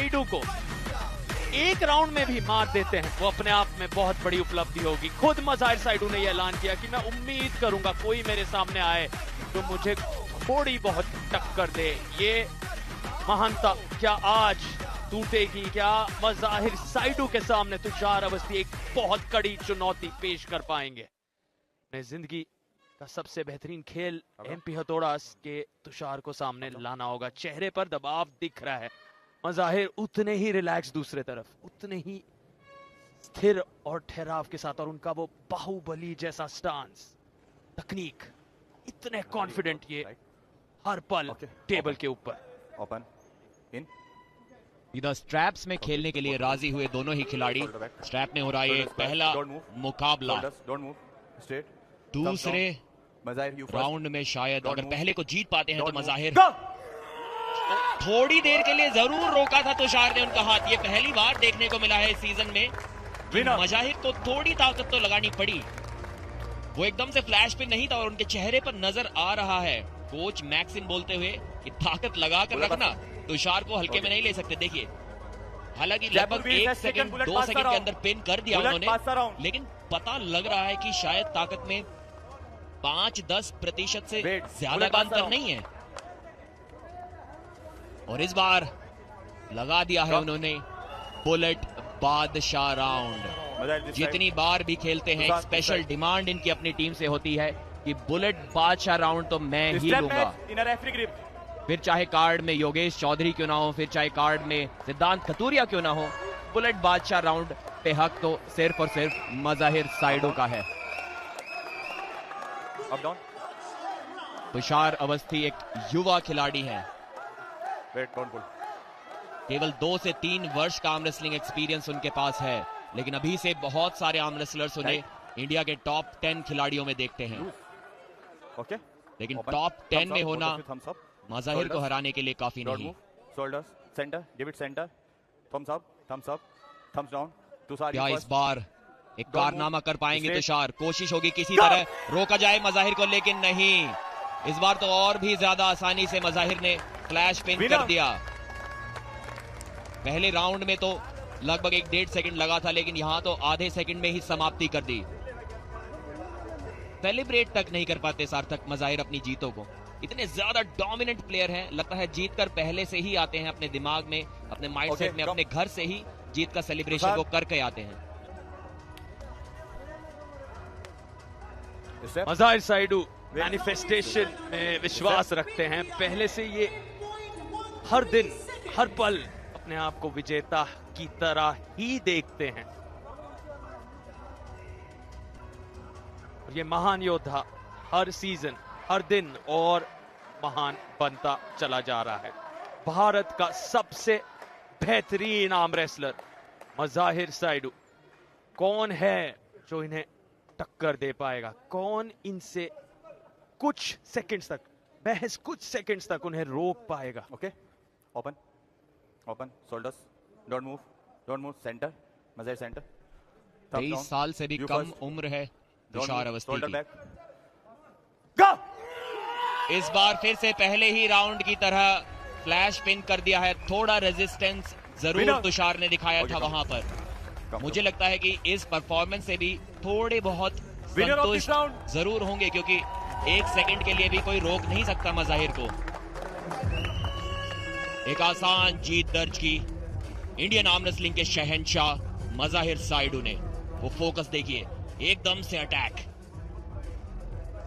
साइडू को एक राउंड में भी मार देते हैं, वो अपने आप में बहुत बड़ी उपलब्धि होगी। खुद मज़ाहिर साइडू ने यह ऐलान किया कि मैं उम्मीद करूंगा कोई मेरे सामने आए तो मुझे थोड़ी बहुत टक्कर दे। ये महानता क्या आज टूटेगी? क्या मज़ाहिर साइडू के सामने तुषार अवस्थी एक बहुत कड़ी चुनौती पेश कर पाएंगे? अपने जिंदगी का सबसे बेहतरीन खेल एमपी हथौड़ास के तुषार को सामने लाना होगा। चेहरे पर दबाव दिख रहा है, मज़ाहिर उतने ही रिलैक्स, दूसरे तरफ उतने ही स्थिर और ठहराव के साथ, और उनका वो बाहुबली जैसा स्टांस, तकनीक, इतने कॉन्फिडेंट ये हर पल टेबल के ऊपर। ओपन इन इधर स्ट्रैप्स में खेलने के लिए राजी हुए दोनों ही खिलाड़ी। स्ट्रैप में हो रहा है पहला मुकाबला। दूसरे राउंड में शायद अगर पहले को जीत पाते हैं तो मज़ाहिर थोड़ी देर के लिए जरूर रोका था तुषार ने उनका हाथ। ये पहली बार देखने को मिला है इस सीजन में। मज़ाहिर को थोड़ी ताकत तो लगानी पड़ी, वो एकदम से फ्लैश पे नहीं था और उनके चेहरे पर नजर आ रहा है कोच मैक्सिन बोलते हुए कि ताकत लगा कर रखना, तुषार को हल्के में नहीं ले सकते। देखिए हालांकि लगभग 1 सेकंड 2 सेकंड के अंदर पिन कर दिया उन्होंने, लेकिन पता लग रहा है कि शायद ताकत में 5-10% से ज्यादा का अंतर नहीं है। और इस बार लगा दिया है उन्होंने बुलेट बादशाह राउंड। जितनी बार भी खेलते हैं स्पेशल डिमांड इनकी अपनी टीम से होती है कि बुलेट बादशाह राउंड तो मैं ही लूंगा। फिर चाहे कार्ड में योगेश चौधरी क्यों ना हो, फिर चाहे कार्ड में सिद्धांत खतूरिया क्यों ना हो, बुलेट बादशाह राउंड पे हक तो सिर्फ और सिर्फ मज़ाहिर साइडू का है। तुषार अवस्थी एक युवा खिलाड़ी है, केवल 2 से 3 वर्ष का आर्म रेसलिंग एक्सपीरियंस उनके पास है, लेकिन अभी से बहुत सारे आर्म रेसलर्स उन्हें इंडिया के टॉप 10 खिलाड़ियों में देखते हैं। लेकिन टॉप 10 में होना मज़ाहिर को हराने के लिए काफी नहीं। क्या इस बार एक कारनामा कर पाएंगे तुषार? कोशिश होगी किसी तरह रोका जाए मज़ाहिर को, लेकिन नहीं। इस बार तो और भी ज्यादा आसानी से मज़ाहिर ने फ्लैश पिन कर दिया। पहले राउंड में तो लगभग 1-1.5 सेकंड लगा था, लेकिन यहां तो आधे सेकंड में ही समाप्ति कर दी। सेलिब्रेट तक नहीं कर पाते सार्थक मज़ाहिर अपनी जीतों को। इतने ज्यादा डोमिनेंट प्लेयर हैं, लगता है जीत कर पहले से ही आते हैं अपने दिमाग में, अपने माइंडसेट में, अपने घर से ही जीत का सेलिब्रेशन वो करके आते हैं। मज़ाहिर साइडू मैनिफेस्टेशन में विश्वास रखते हैं। पहले से ये हर दिन हर पल अपने आप को विजेता की तरह ही देखते हैं। ये महान योद्धा हर सीजन हर दिन और महान बनता चला जा रहा है। भारत का सबसे बेहतरीन आर्म रेसलर मज़ाहिर साइडू। कौन है जो इन्हें टक्कर दे पाएगा? कौन इनसे कुछ सेकंड्स तक, महज कुछ सेकंड्स तक उन्हें रोक पाएगा? Okay, open open shoulders, don't move centre, Mazahir centre. 23 साल से भी कम उम्र है तुषार अवस्थी की। इस बार फिर से पहले ही राउंड की तरह फ्लैश पिन कर दिया है। थोड़ा रेजिस्टेंस जरूर तुषार ने दिखाया था वहां पर। मुझे लगता है कि इस परफॉर्मेंस से भी थोड़े बहुत संतुष्ट जरूर होंगे, क्योंकि 1 सेकंड के लिए भी कोई रोक नहीं सकता मज़ाहिर को। एक आसान जीत दर्ज की इंडियन आर्म रेसलिंग के शहंशाह मज़ाहिर साइडू ने। वो फोकस देखिए, एकदम से अटैक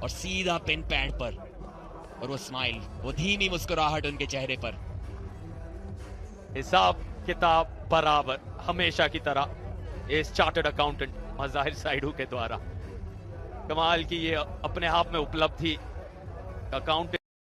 और सीधा पिन पैड पर, और वो स्माइल, वो धीमी मुस्कुराहट उनके चेहरे पर। हिसाब किताब बराबर हमेशा की तरह इस चार्टर्ड अकाउंटेंट मज़ाहिर साइडू के द्वारा। कमाल की ये अपने आप में उपलब्धि। अकाउंटेंट